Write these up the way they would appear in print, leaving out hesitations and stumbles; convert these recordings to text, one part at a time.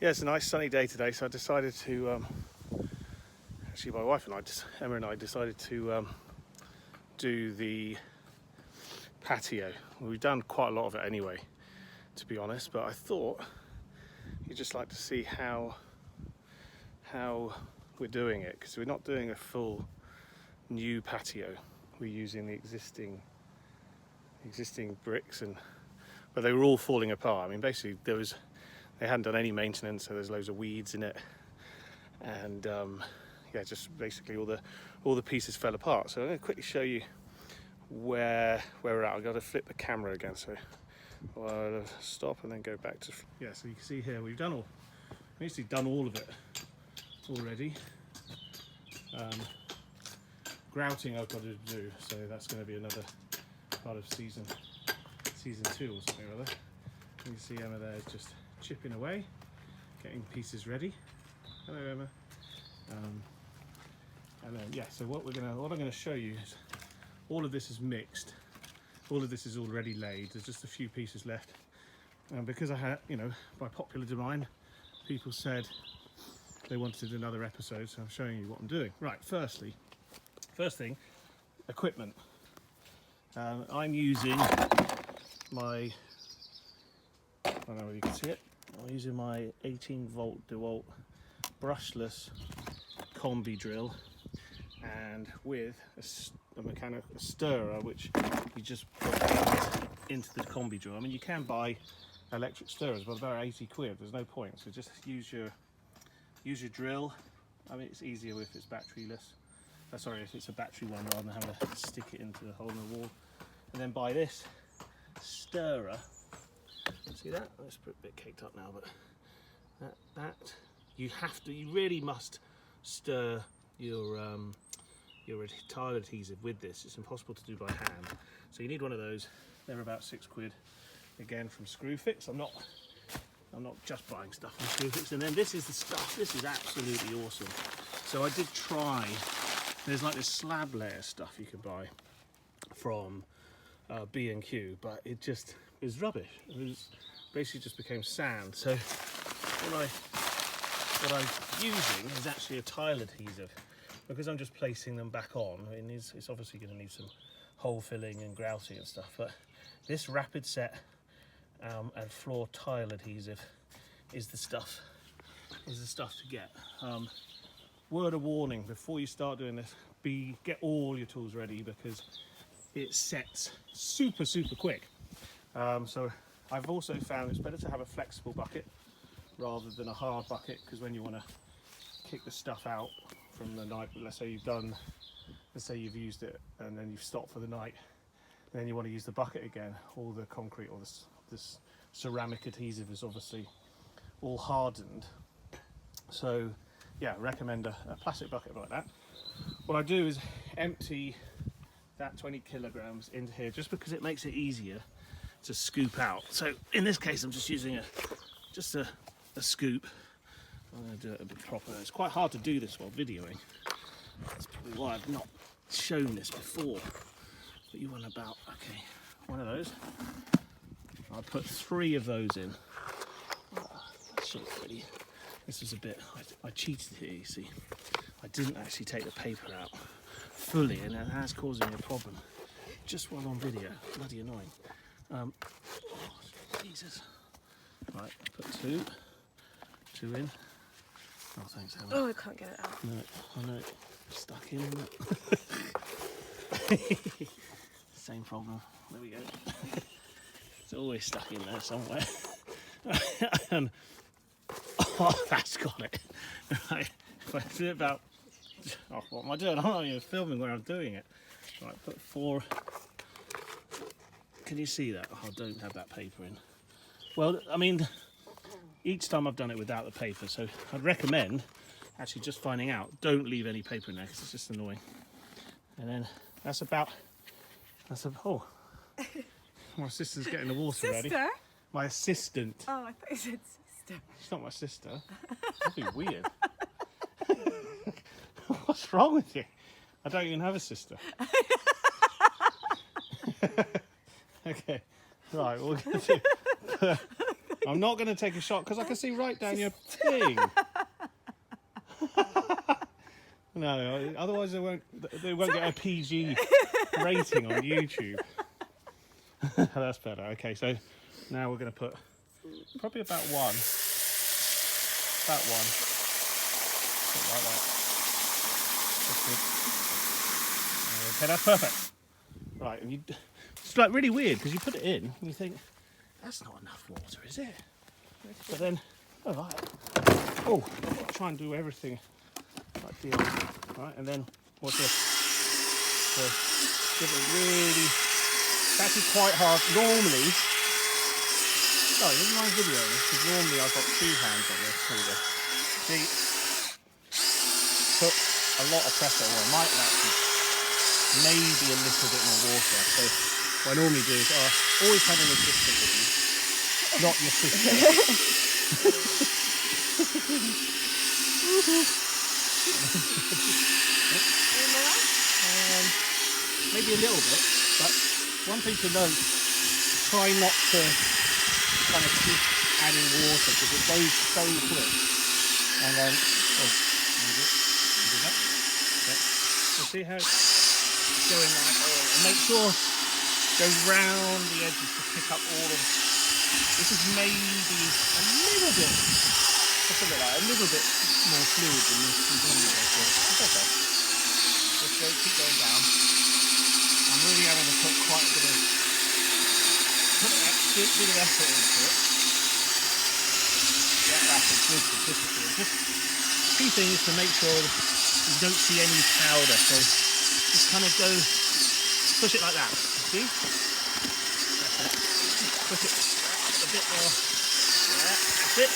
Yeah, it's a nice sunny day today, so I decided to, actually my wife and I, Emma and I decided to do the patio. Well, we've done quite a lot of it anyway, to be honest, but I thought you'd just like to see how we're doing it, because we're not doing a full new patio. We're using the existing bricks, but they were all falling apart. I mean, basically they hadn't done any maintenance, so there's loads of weeds in it, and yeah, just basically all the pieces fell apart. So I'm going to quickly show you where we're at. I've got to flip the camera again, so I'll stop and then go back to, yeah, so you can see here we've basically done all of it already. Grouting I've got to do, so that's going to be another part of season 2 or something or other. You can see Emma there just chipping away, getting pieces ready. Hello, Emma. And then, yeah, so what I'm going to show you is all of this is mixed. All of this is already laid. There's just a few pieces left. And because I had, by popular demand, people said they wanted another episode, so I'm showing you what I'm doing. Right, first thing, equipment. I'm using my, I don't know whether you can see it, I'm using my 18-volt DeWalt brushless combi drill, and with a mechanical stirrer, which you just put into the combi drill. I mean, you can buy electric stirrers, but they're 80 quid. There's no point. So just use your drill. I mean, it's easier if it's batteryless. Sorry, if it's a battery one, rather than having to stick it into the hole in the wall. And then buy this stirrer. See that? It's a bit caked up now, but you really must stir your tile adhesive with this. It's impossible to do by hand, so you need one of those. They're about 6 quid, again from Screwfix. I'm not just buying stuff from Screwfix. And then this is the stuff. This is absolutely awesome. So I did try. There's like this slab layer stuff you can buy from B&Q, but it was rubbish. It was basically just became sand. So what I'm using is actually a tile adhesive, because I'm just placing them back on. I mean, it's obviously going to need some hole filling and grouting and stuff, but this rapid set and floor tile adhesive is the stuff to get. Word of warning before you start doing this: get all your tools ready, because it sets super quick. So I've also found it's better to have a flexible bucket rather than a hard bucket, because when you want to kick the stuff out from the night, let's say you've used it and then you've stopped for the night, and then you want to use the bucket again, all the concrete or this ceramic adhesive is obviously all hardened. So yeah, recommend a plastic bucket like that. What I do is empty that 20 kilograms into here, just because it makes it easier to scoop out. So in this case, I'm just using a scoop. I'm going to do it a bit proper. It's quite hard to do this while videoing. That's probably why I've not shown this before. But you want about, okay, one of those. I'll put 3 of those in. That's sort of pretty. This was a bit, I cheated here, you see. I didn't actually take the paper out fully, and that's causing me a problem just while on video. Bloody annoying. Oh, Jesus. Right, put 2 in. Oh, thanks, Helen. Oh, I can't get it out. No, I know, stuck in, isn't it? Same problem. There we go. It's always stuck in there somewhere. Oh, that's got it. Right, if I do it about, oh, what am I doing? I'm not even filming where I'm doing it. Right, put 4. Can you see that? Oh, I don't have that paper in. Well, I mean, each time I've done it without the paper, so I'd recommend actually just finding out, don't leave any paper in there, because it's just annoying. And then oh, my sister's getting the water ready. Sister? My assistant. Oh, I thought you said sister. She's not my sister. That'd be weird. What's wrong with you? I don't even have a sister. Okay, right, we're going to I'm not going to take a shot because I can see right down your thing. No, otherwise they won't get a PG rating on YouTube. That's better. Okay, so now we're going to put probably about one. About one. Something like that. That's good. Okay, that's perfect. Right, and it's like really weird because you put it in and you think, that's not enough water, is it? But then, all right. Oh, I've got to try and do everything like the old, right? And then what's this? So give it really. It's actually quite hard. Normally, sorry, this is my video because normally I've got 2 hands on this. Here we go. See, put a lot of pressure on. I might actually maybe a little bit more water. So what I normally do is always have an assistant with you, not your sister. Maybe a little bit, but one thing to note, try not to kind of keep adding water because it goes so quick. And then, do that. Okay. So see how it's going like oil, and make sure go round the edges to pick up all of. This is maybe a little bit, just a bit like a little bit more fluid than this. It's okay. Just go, keep going down. I'm really having to put quite a bit of effort into it. Yeah, that's a good consistency. Just key thing is to make sure that you don't see any powder. So just kind of go, push it like that. See? That's it. Push it a bit more. Yeah, that's it.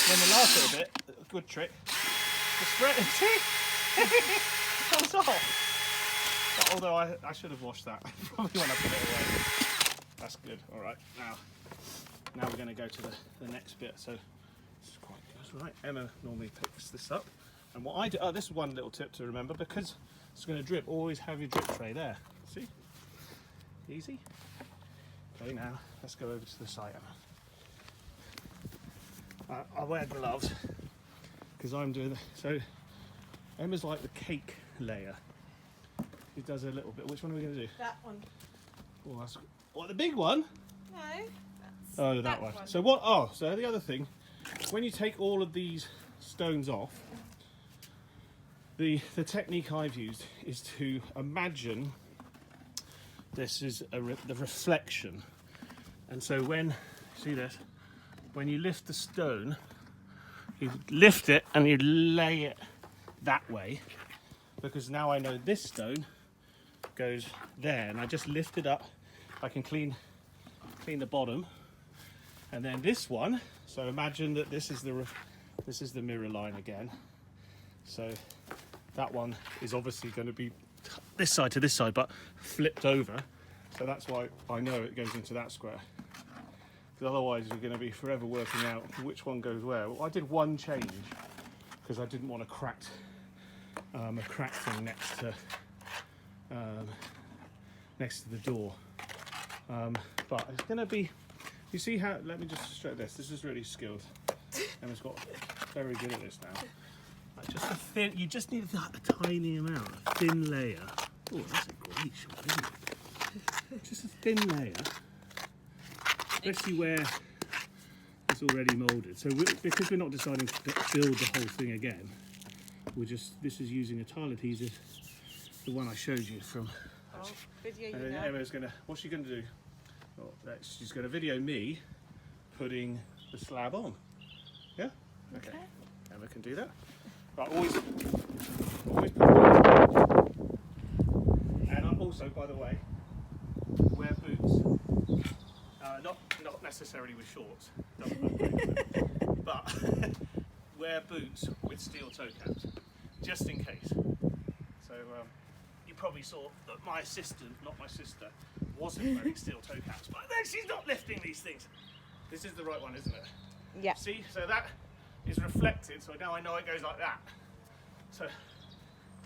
Then the last little bit, a good trick, the spread. See? Comes off. But although I should have washed that probably when I put it away. That's good. All right. Now we're going to go to the next bit. So this is quite good, right? Emma normally picks this up, and what I do. Oh, this is one little tip to remember because it's going to drip. Always have your drip tray there. See? Easy. Okay. Now let's go over to the side, Emma. I wear gloves because I'm doing so. Emma's like the cake layer. He does a little bit. Which one are we going to do? That one. Oh, that's what, the big one? No, that's Oh, that one. So what? Oh, so the other thing, when you take all of these stones off, the technique I've used is to imagine this is the reflection, and so when see this, when you lift the stone, you lift it and you lay it that way, because now I know this stone goes there, and I just lift it up. I can clean the bottom, and then this one. So imagine that this is the mirror line again. So that one is obviously going to be this side to this side, but flipped over. So that's why I know it goes into that square. Because otherwise you're going to be forever working out which one goes where. Well, I did one change because I didn't want a cracked thing next to the door. But it's going to be. You see how? Let me just show this. This is really skilled. Emma's got very good at this now. Like just a thin. You just need a tiny amount, a thin layer. Oh, that's a great shot, isn't it? Just a thin layer, especially where it's already moulded. So because we're not deciding to build the whole thing again, this is using a tile adhesive, the one I showed you from. Video you And then now. Emma's what's she going to do? Oh, she's going to video me putting the slab on. Yeah? Okay. Emma can do that. But always put it on. And I also, by the way, wear boots. Not necessarily with shorts, but wear boots with steel toe caps, just in case. So you probably saw that my assistant, not my sister, wasn't wearing steel toe caps, but then she's not lifting these things. This is the right one, isn't it? Yeah. See, so that is reflected, so now I know it goes like that. So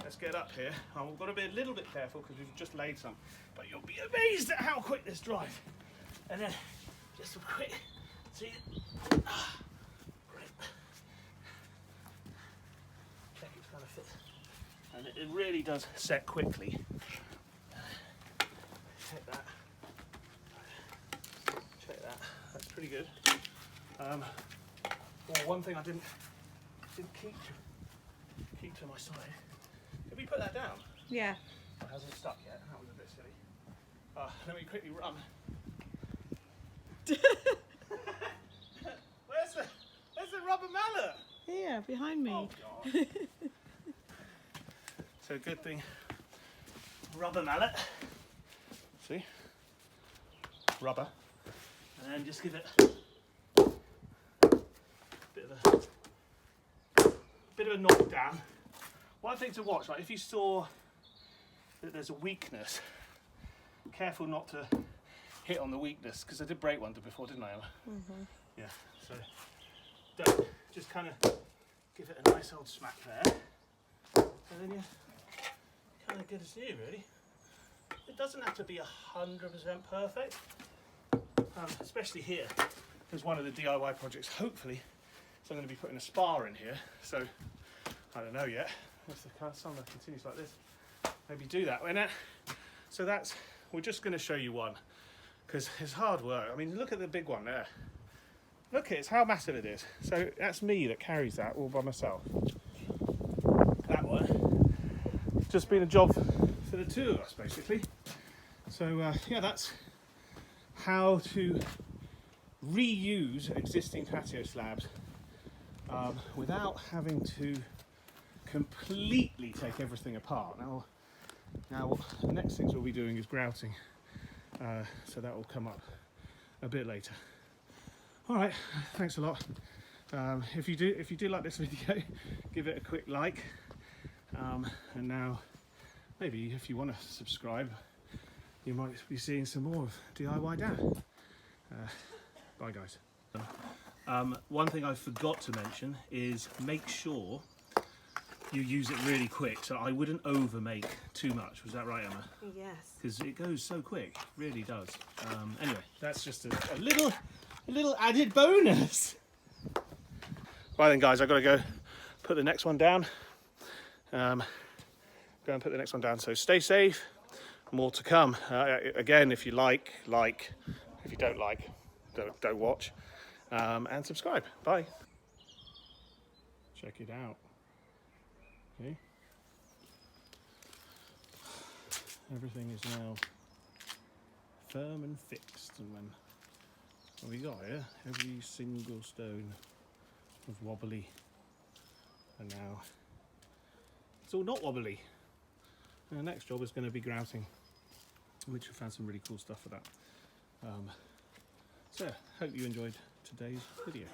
let's get up here. I've got to be a little bit careful because we've just laid some, but you'll be amazed at how quick this dries. And then just a quick, see, Check it's kind of fit. And it really does set quickly. Check that. Check that. That's pretty good. Well, one thing I didn't keep to my side. Did we put that down? Yeah. It hasn't stuck yet. That was a bit silly. Let me quickly run. Where's the rubber mallet? Here, behind me. Oh God. So good thing. Rubber mallet. See? Rubber. And then just give it a bit of a knockdown. One thing to watch, like if you saw that there's a weakness, careful not to hit on the weakness, because I did break one before, didn't I, Emma? Mm-hmm. Yeah, so don't, just kind of give it a nice old smack there, and then you're kind of good as new, really. It doesn't have to be 100% perfect, especially here. There's one of the DIY projects, hopefully, so I'm going to be putting a spar in here, so I don't know yet. If the summer continues like this, maybe do that. So that's, we're just going to show you one, because it's hard work. I mean, look at the big one there. Look at it, how massive it is. So that's me that carries that all by myself. That one. Just been a job for the two of us, basically. So yeah, that's how to reuse existing patio slabs without having to completely take everything apart. Now the next things we'll be doing is grouting, so that will come up a bit later. All right, thanks a lot. If you do like this video, give it a quick like, and now maybe if you want to subscribe, you might be seeing some more of DIY Dan. Bye guys. One thing I forgot to mention is make sure you use it really quick, so I wouldn't over make too much. Was that right, Emma? Yes. Because it goes so quick, really does. Anyway, that's just a little added bonus. Right then guys, I've got to go put the next one down. Go and put the next one down, so stay safe, more to come. Again, if you like, if you don't like, don't watch, and subscribe. Bye. Check it out. Okay. Everything is now firm and fixed, and then what we got here, every single stone was wobbly, and now it's all not wobbly. And the next job is going to be grouting, which I found some really cool stuff for that. So hope you enjoyed today's video.